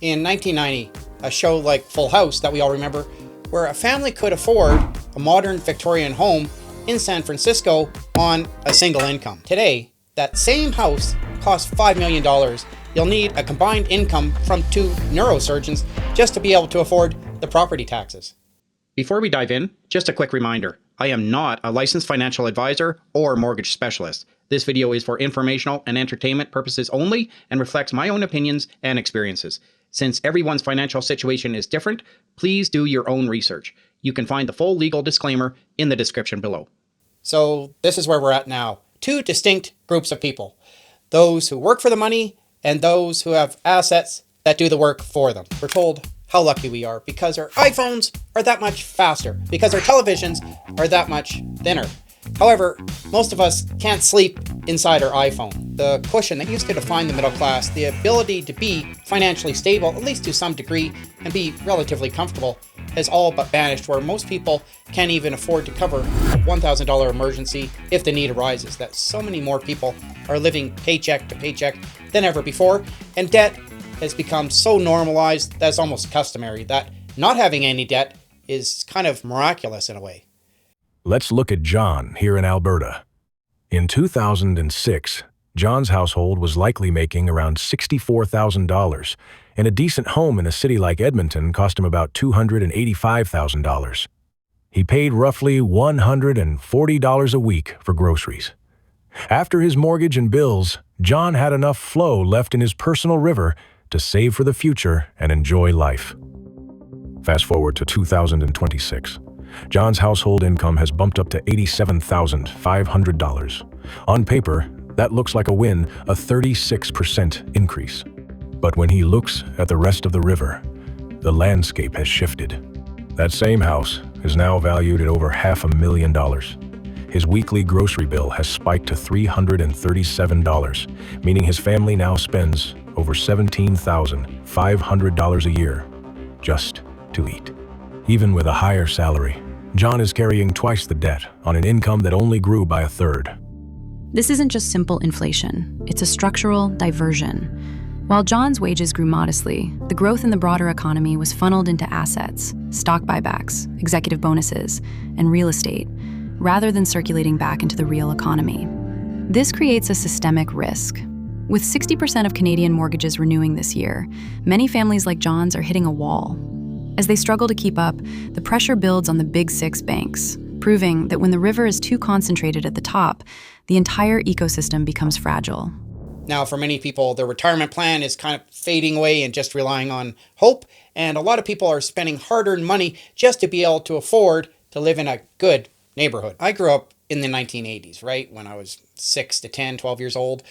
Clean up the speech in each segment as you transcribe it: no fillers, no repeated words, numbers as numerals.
In 1990, a show like Full House that we all remember, where a family could afford a modern Victorian home in San Francisco on a single income. Today, that same house costs $5 million. You'll need a combined income from 2 neurosurgeons just to be able to afford the property taxes. Before we dive in, just a quick reminder. I am not a licensed financial advisor or mortgage specialist. This video is for informational and entertainment purposes only and reflects my own opinions and experiences. Since everyone's financial situation is different, please do your own research. You can find the full legal disclaimer in the description below. So this is where we're at now. 2 distinct groups of people. Those who work for the money and those who have assets that do the work for them. We're told how lucky we are because our iPhones are that much faster, because our televisions are that much thinner. However, most of us can't sleep inside our iPhone. The cushion that used to define the middle class, the ability to be financially stable, at least to some degree, and be relatively comfortable, has all but vanished, where most people can't even afford to cover a $1,000 emergency if the need arises. That so many more people are living paycheck to paycheck than ever before, and debt has become so normalized that it's almost customary that not having any debt is kind of miraculous in a way. Let's look at John here in Alberta. In 2006, John's household was likely making around $64,000, and a decent home in a city like Edmonton cost him about $285,000. He paid roughly $140 a week for groceries. After his mortgage and bills, John had enough flow left in his personal river to save for the future and enjoy life. Fast forward to 2026. John's household income has bumped up to $87,500. On paper, that looks like a win, a 36% increase. But when he looks at the rest of the river, the landscape has shifted. That same house is now valued at over $500,000. His weekly grocery bill has spiked to $337, meaning his family now spends over $17,500 a year just to eat. Even with a higher salary, John is carrying twice the debt on an income that only grew by a third. This isn't just simple inflation, it's a structural diversion. While John's wages grew modestly, the growth in the broader economy was funneled into assets, stock buybacks, executive bonuses, and real estate, rather than circulating back into the real economy. This creates a systemic risk. With 60% of Canadian mortgages renewing this year, many families like John's are hitting a wall. As they struggle to keep up, the pressure builds on the big 6 banks, proving that when the river is too concentrated at the top, the entire ecosystem becomes fragile. Now, for many people, their retirement plan is kind of fading away and just relying on hope, and a lot of people are spending hard-earned money just to be able to afford to live in a good neighborhood. I grew up in the 1980s, right, when I was 6 to 10, 12 years old.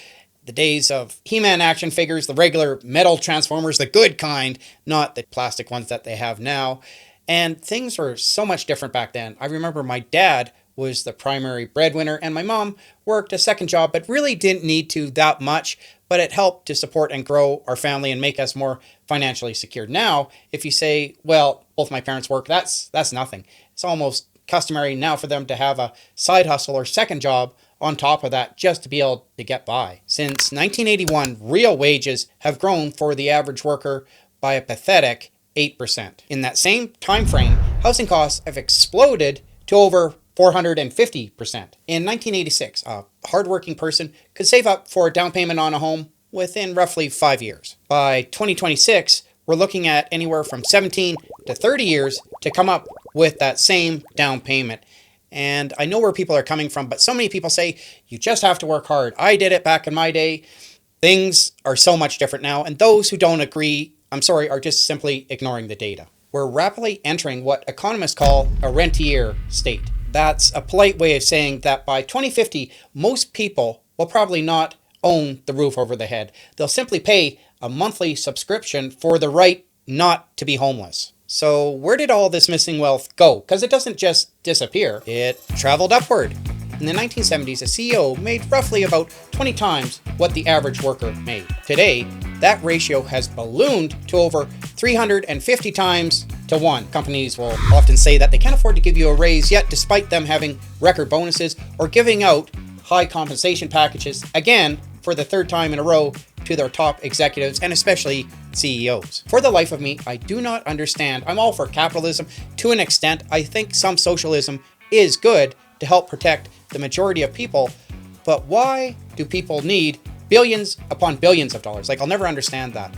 The days of He-Man action figures, the regular metal Transformers, the good kind, not the plastic ones that they have now. And things were so much different back then. I remember my dad was the primary breadwinner and my mom worked a second job, but really didn't need to that much, but it helped to support and grow our family and make us more financially secure. Now, if you say, well, both my parents work, that's nothing. It's almost customary now for them to have a side hustle or second job on top of that just to be able to get by. Since 1981, real wages have grown for the average worker by a pathetic 8%. In that same time frame, housing costs have exploded to over 450%. In 1986, a hardworking person could save up for a down payment on a home within roughly 5 years. By 2026, we're looking at anywhere from 17 to 30 years to come up with that same down payment. And I know where people are coming from, but so many people say, you just have to work hard. I did it back in my day. Things are so much different now. And those who don't agree, I'm sorry, are just simply ignoring the data. We're rapidly entering what economists call a rentier state. That's a polite way of saying that by 2050, most people will probably not own the roof over their head. They'll simply pay a monthly subscription for the right not to be homeless. So where did all this missing wealth go? Because it doesn't just disappear, it traveled upward. In the 1970s, a CEO made roughly about 20 times what the average worker made. Today, that ratio has ballooned to over 350 times to 1. Companies will often say that they can't afford to give you a raise yet, despite them having record bonuses or giving out high compensation packages, again, for the third time in a row, to their top executives and especially CEOs. For the life of me, I do not understand. I'm all for capitalism to an extent. I think some socialism is good to help protect the majority of people, but why do people need billions upon billions of dollars? Like, I'll never understand that.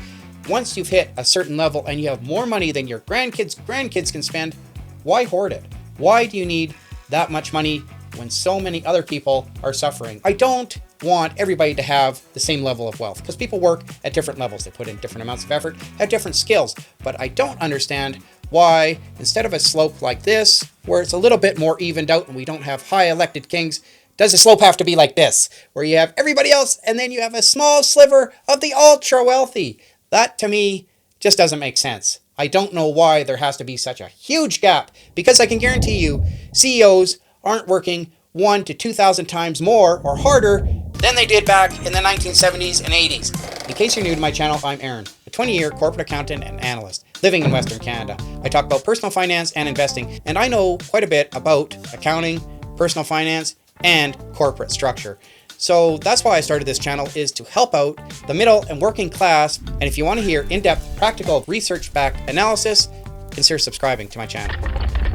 Once you've hit a certain level and you have more money than your grandkids can spend, why hoard it? Why do you need that much money when so many other people are suffering? I don't want everybody to have the same level of wealth because people work at different levels. They put in different amounts of effort, have different skills. But I don't understand why, instead of a slope like this, where it's a little bit more evened out and we don't have high elected kings, does the slope have to be like this, where you have everybody else and then you have a small sliver of the ultra wealthy? That to me just doesn't make sense. I don't know why there has to be such a huge gap, because I can guarantee you CEOs aren't working 1,000 to 2,000 times more or harder than they did back in the 1970s and 80s. In case you're new to my channel, I'm Aaron, a 20-year corporate accountant and analyst living in Western Canada. I talk about personal finance and investing, and I know quite a bit about accounting, personal finance, and corporate structure. So that's why I started this channel, is to help out the middle and working class. And if you want to hear in-depth, practical, research-backed analysis, consider subscribing to my channel.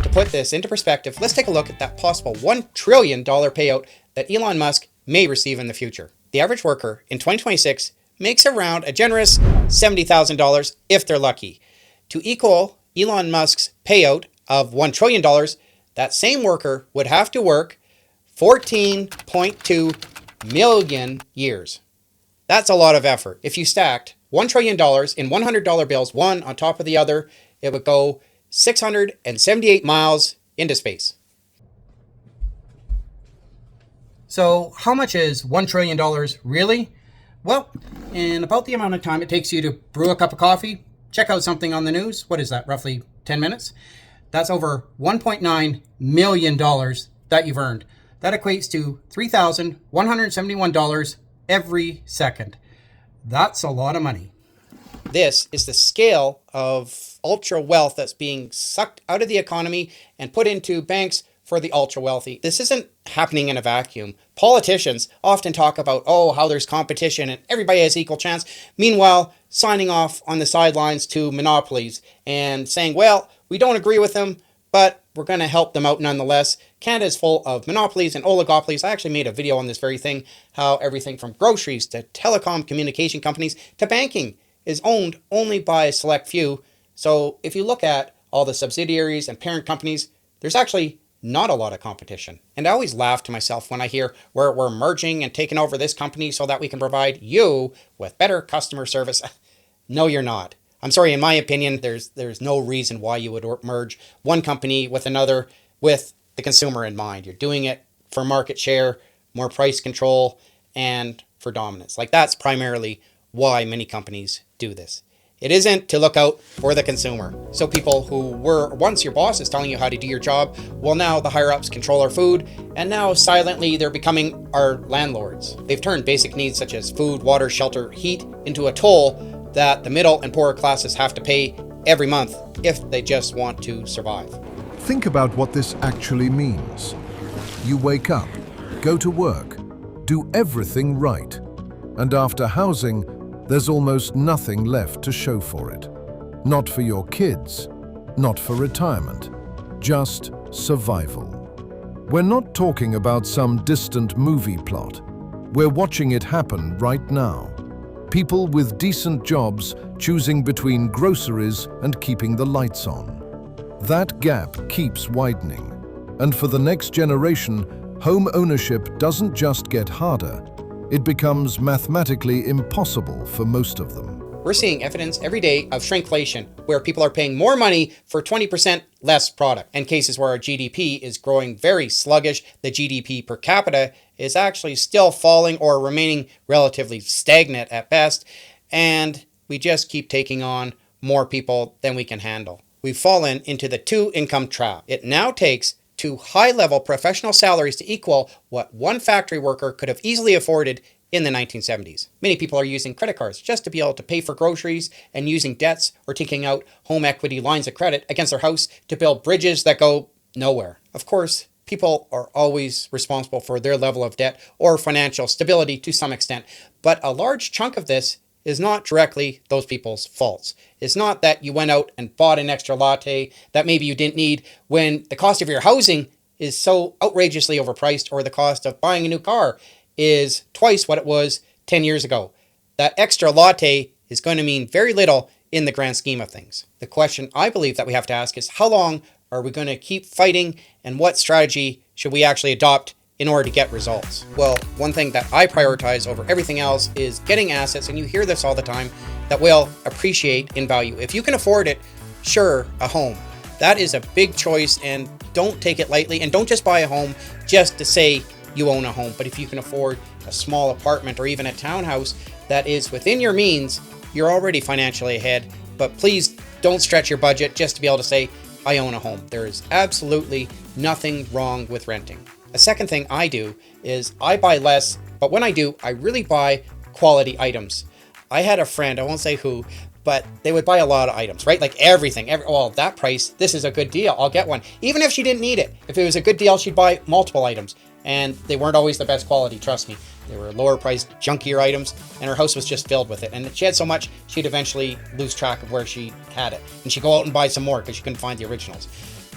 To put this into perspective, let's take a look at that possible $1 trillion payout that Elon Musk may receive in the future. The average worker in 2026 makes around a generous $70,000 if they're lucky. To equal Elon Musk's payout of $1 trillion, that same worker would have to work 14.2 million years. That's a lot of effort. If you stacked $1 trillion in $100 bills, one on top of the other, it would go 678 miles into space. So how much is $1 trillion really? Well, in about the amount of time it takes you to brew a cup of coffee, check out something on the news, what is that, roughly 10 minutes? That's over $1.9 million that you've earned. That equates to $3,171 every second. That's a lot of money. This is the scale of ultra wealth that's being sucked out of the economy and put into banks for the ultra wealthy. This isn't happening in a vacuum. Politicians often talk about, how there's competition and everybody has equal chance. Meanwhile, signing off on the sidelines to monopolies and saying, well, we don't agree with them, but we're going to help them out nonetheless. Canada is full of monopolies and oligopolies. I actually made a video on this very thing, how everything from groceries to telecom communication companies to banking is owned only by a select few. So if you look at all the subsidiaries and parent companies, there's actually not a lot of competition. And I always laugh to myself when I hear we're merging and taking over this company so that we can provide you with better customer service. No, you're not. I'm sorry, in my opinion, there's no reason why you would merge one company with another with the consumer in mind. You're doing it for market share, more price control, and for dominance. Like, that's primarily why many companies do this. It isn't to look out for the consumer. So people who were once your bosses telling you how to do your job, well, now the higher ups control our food, and now silently they're becoming our landlords. They've turned basic needs such as food, water, shelter, heat into a toll that the middle and poorer classes have to pay every month if they just want to survive. Think about what this actually means. You wake up, go to work, do everything right, and after housing, there's almost nothing left to show for it. Not for your kids, not for retirement, just survival. We're not talking about some distant movie plot. We're watching it happen right now. People with decent jobs choosing between groceries and keeping the lights on. That gap keeps widening. And for the next generation, home ownership doesn't just get harder, it becomes mathematically impossible for most of them. We're seeing evidence every day of shrinkflation, where people are paying more money for 20% less product. And cases where our GDP is growing very sluggish, the GDP per capita is actually still falling or remaining relatively stagnant at best. And we just keep taking on more people than we can handle. We've fallen into the two-income trap. It now takes two high-level professional salaries to equal what one factory worker could have easily afforded in the 1970s. Many people are using credit cards just to be able to pay for groceries and using debts or taking out home equity lines of credit against their house to build bridges that go nowhere. Of course, people are always responsible for their level of debt or financial stability to some extent, but a large chunk of this is not directly those people's faults. It's not that you went out and bought an extra latte that maybe you didn't need when the cost of your housing is so outrageously overpriced, or the cost of buying a new car is twice what it was 10 years ago. That extra latte is going to mean very little in the grand scheme of things. The question I believe that we have to ask is, how long are we going to keep fighting, and what strategy should we actually adopt in order to get results? Well, one thing that I prioritize over everything else is getting assets, and you hear this all the time, that will appreciate in value. If you can afford it, sure, a home. That is a big choice, and don't take it lightly, and don't just buy a home just to say you own a home. But if you can afford a small apartment or even a townhouse that is within your means, you're already financially ahead. But please don't stretch your budget just to be able to say, I own a home. There is absolutely nothing wrong with renting. A second thing I do is I buy less, but when I do, I really buy quality items. I had a friend, I won't say who, but they would buy a lot of items, right? Like everything. Well, that price, this is a good deal, I'll get one. Even if she didn't need it. If it was a good deal, she'd buy multiple items. And they weren't always the best quality, trust me. They were lower priced, junkier items, and her house was just filled with it. And she had so much, she'd eventually lose track of where she had it. And she'd go out and buy some more because she couldn't find the originals.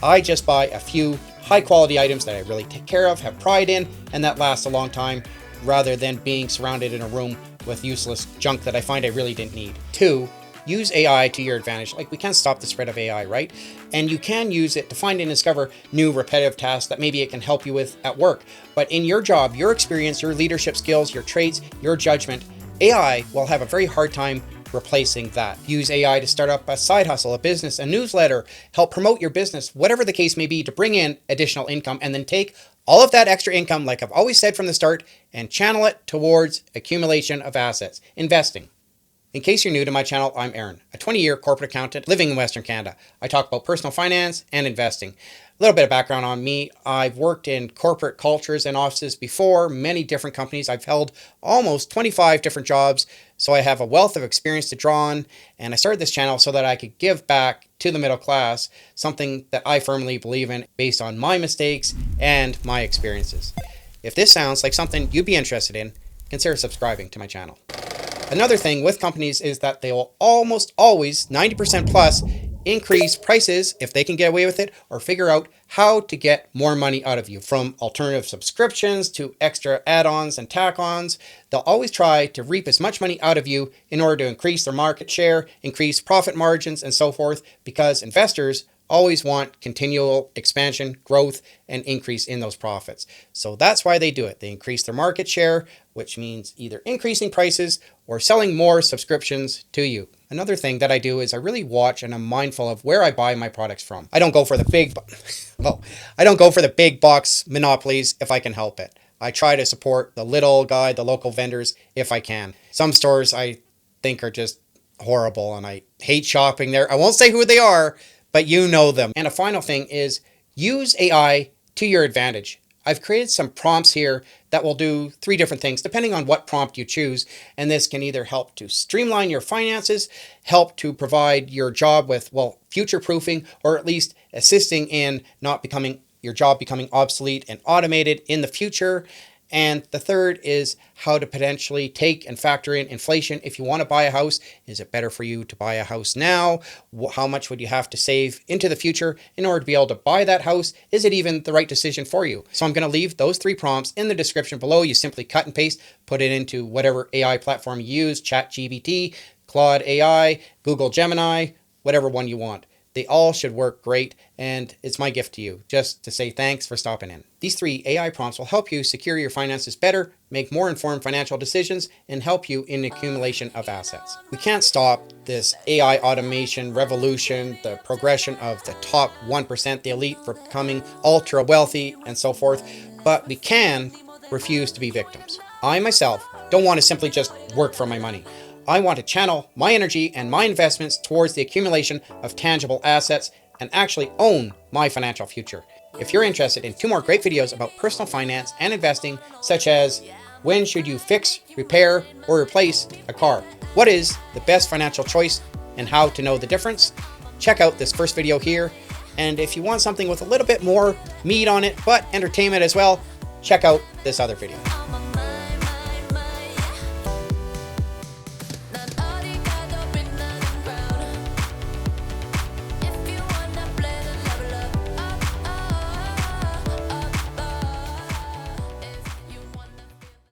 I just buy a few high quality items that I really take care of, have pride in, and that lasts a long time, rather than being surrounded in a room with useless junk that I find I really didn't need. 2, use AI to your advantage. Like, we can't stop the spread of AI, right? And you can use it to find and discover new repetitive tasks that maybe it can help you with at work. But in your job, your experience, your leadership skills, your traits, your judgment, AI will have a very hard time replacing that. Use AI to start up a side hustle, a business, a newsletter, help promote your business, whatever the case may be, to bring in additional income, and then take all of that extra income, like I've always said from the start, and channel it towards accumulation of assets, investing. In case you're new to my channel, I'm Aaron, a 20-year corporate accountant living in Western Canada. I talk about personal finance and investing. A little bit of background on me. I've worked in corporate cultures and offices before, many different companies. I've held almost 25 different jobs, so I have a wealth of experience to draw on, and I started this channel so that I could give back to the middle class, something that I firmly believe in based on my mistakes and my experiences. If this sounds like something you'd be interested in, consider subscribing to my channel. Another thing with companies is that they will almost always, 90% plus, increase prices if they can get away with it, or figure out how to get more money out of you. From alternative subscriptions to extra add-ons and tack-ons, they'll always try to reap as much money out of you in order to increase their market share, increase profit margins, and so forth, because investors always want continual expansion, growth, and increase in those profits. So that's why they do it. They increase their market share, which means either increasing prices or selling more subscriptions to you. Another thing that I do is I really watch and I'm mindful of where I buy my products from. I don't go for the big box monopolies if I can help it. I try to support the little guy, the local vendors, if I can. Some stores I think are just horrible and I hate shopping there. I won't say who they are, but you know them. And a final thing is use AI to your advantage. I've created some prompts here that will do 3 different things depending on what prompt you choose. And this can either help to streamline your finances, help to provide your job with, well, future proofing, or at least assisting in not becoming your job becoming obsolete and automated in the future. And the third is how to potentially take and factor in inflation. If you want to buy a house, is it better for you to buy a house now? How much would you have to save into the future in order to be able to buy that house? Is it even the right decision for you? So I'm going to leave those 3 prompts in the description below. You simply cut and paste, put it into whatever AI platform you use, ChatGPT, Claude AI, Google Gemini, whatever one you want. They all should work great, and it's my gift to you, just to say thanks for stopping in. These 3 AI prompts will help you secure your finances better, make more informed financial decisions, and help you in the accumulation of assets. We can't stop this AI automation revolution, the progression of the top 1%, the elite, for becoming ultra wealthy and so forth, but we can refuse to be victims. I myself don't want to simply just work for my money. I want to channel my energy and my investments towards the accumulation of tangible assets and actually own my financial future. If you're interested in 2 more great videos about personal finance and investing, such as when should you fix, repair, or replace a car? What is the best financial choice and how to know the difference? Check out this first video here. And if you want something with a little bit more meat on it, but entertainment as well, check out this other video.